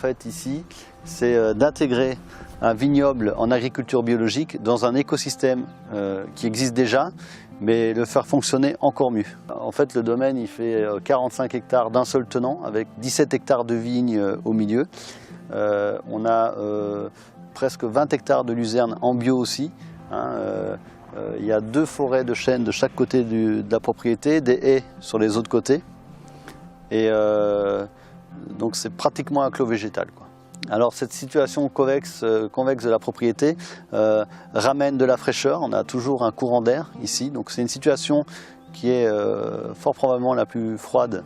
fait ici, c'est d'intégrer un vignoble en agriculture biologique dans un écosystème qui existe déjà, mais le faire fonctionner encore mieux. En fait, le domaine il fait 45 hectares d'un seul tenant, avec 17 hectares de vignes au milieu. On a presque 20 hectares de luzerne en bio aussi. Il y a 2 forêts de chênes de chaque côté de la propriété, des haies sur les autres côtés. Et donc c'est pratiquement un clos végétal, quoi. Alors cette situation convexe de la propriété ramène de la fraîcheur. On a toujours un courant d'air ici, donc c'est une situation qui est fort probablement la plus froide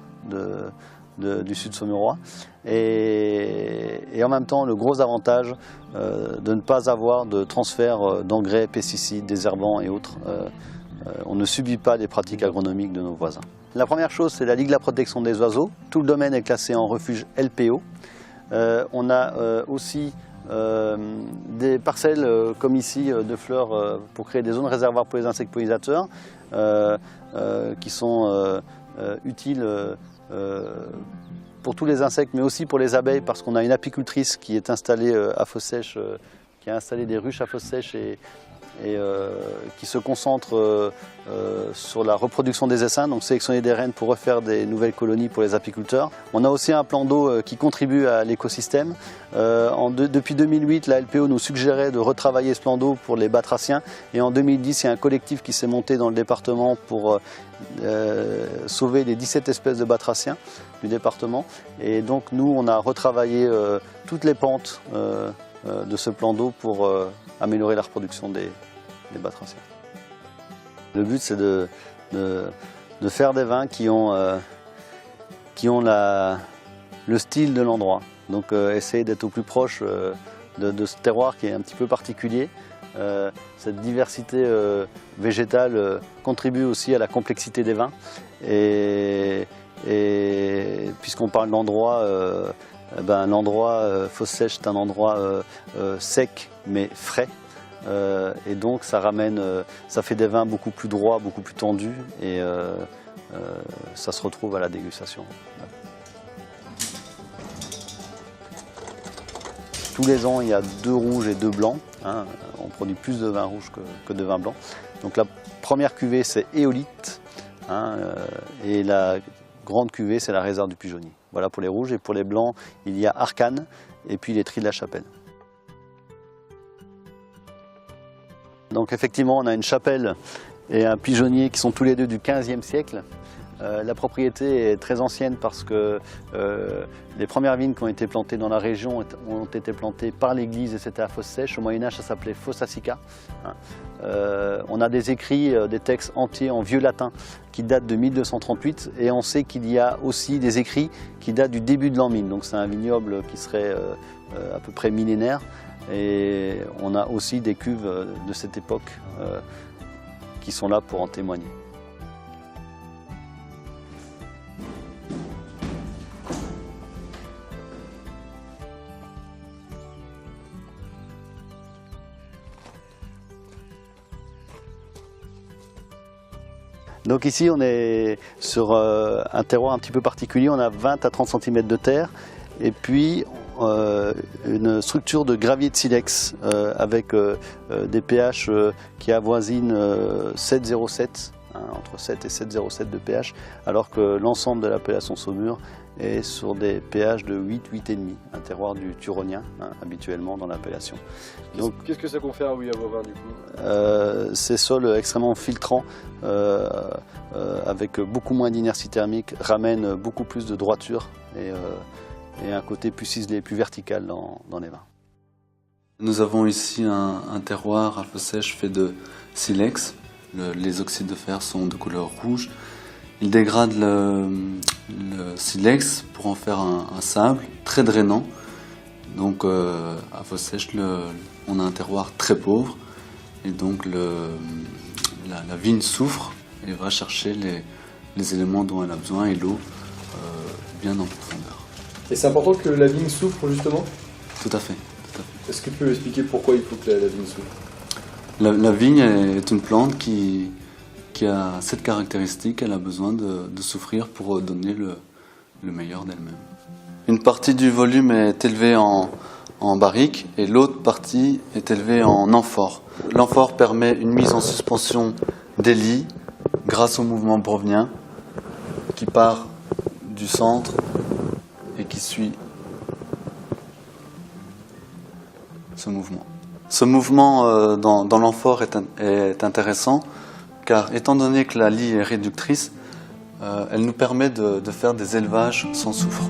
du sud saumurois. Et en même temps le gros avantage de ne pas avoir de transfert d'engrais, pesticides, désherbants et autres. On ne subit pas les pratiques agronomiques de nos voisins. La première chose, c'est la Ligue de la protection des oiseaux. Tout le domaine est classé en refuge LPO. On a aussi des parcelles comme ici de fleurs pour créer des zones réservoirs pour les insectes pollinisateurs qui sont utiles pour tous les insectes mais aussi pour les abeilles parce qu'on a une apicultrice qui est installée à fosse sèche, qui a installé des ruches à fosse sèche et qui se concentre sur la reproduction des essaims, donc sélectionner des reines pour refaire des nouvelles colonies pour les apiculteurs. On a aussi un plan d'eau qui contribue à l'écosystème. Depuis 2008, la LPO nous suggérait de retravailler ce plan d'eau pour les batraciens et en 2010, il y a un collectif qui s'est monté dans le département pour sauver les 17 espèces de batraciens du département. Et donc nous, on a retravaillé toutes les pentes de ce plan d'eau pour améliorer la reproduction des batraciens. Le but c'est de faire des vins qui ont le style de l'endroit. Donc essayer d'être au plus proche de ce terroir qui est un petit peu particulier. Cette diversité végétale contribue aussi à la complexité des vins. Et puisqu'on parle d'endroit, l'endroit fosse sèche, c'est un endroit sec mais frais. Et donc ça fait des vins beaucoup plus droits, beaucoup plus tendus et ça se retrouve à la dégustation. Tous les ans il y a 2 rouges et 2 blancs, hein. On produit plus de vins rouges que de vins blancs. Donc la première cuvée c'est Éolite, hein, et la grande cuvée c'est la réserve du pigeonnier. Voilà pour les rouges, et pour les blancs il y a Arcane et puis les Tris de la Chapelle. Donc effectivement on a une chapelle et un pigeonnier qui sont tous les deux du XVe siècle. La propriété est très ancienne parce que les premières vignes qui ont été plantées dans la région ont été plantées par l'église et c'était à fosse sèche. Au Moyen-Âge ça s'appelait fosse assica. On a des écrits, des textes entiers en vieux latin qui datent de 1238 et on sait qu'il y a aussi des écrits qui datent du début de l'an 1000. Donc c'est un vignoble qui serait à peu près millénaire. Et on a aussi des cuves de cette époque qui sont là pour en témoigner. Donc ici on est sur un terroir un petit peu particulier, on a 20 à 30 cm de terre et puis une structure de gravier de silex avec des pH qui avoisinent 7,07, hein, entre 7 et 7,07 de pH, alors que l'ensemble de l'appellation Saumur est sur des pH de 8, 8,5, un terroir du Turonien, hein, habituellement dans l'appellation. Qu'est-ce que ça confère à vos vins du coup? Ces sols extrêmement filtrants, avec beaucoup moins d'inertie thermique, ramènent beaucoup plus de droiture et un côté plus ciselé, plus vertical dans les vins. Nous avons ici un terroir à fosse sèche fait de silex. Les oxydes de fer sont de couleur rouge. Ils dégradent le silex pour en faire un sable très drainant. Donc à fosse sèche, on a un terroir très pauvre et donc la vigne souffre et va chercher les éléments dont elle a besoin et l'eau bien en profondeur. Et c'est important que la vigne souffre justement? Tout à fait. Est-ce que tu peux expliquer pourquoi il faut que la vigne souffre? La vigne est une plante qui a cette caractéristique, elle a besoin de souffrir pour donner le meilleur d'elle-même. Une partie du volume est élevée en barrique et l'autre partie est élevée en amphore. L'amphore permet une mise en suspension des lits grâce au mouvement brownien qui part du centre et qui suit ce mouvement. Ce mouvement dans l'amphore est intéressant car étant donné que la lie est réductrice, elle nous permet de faire des élevages sans soufre.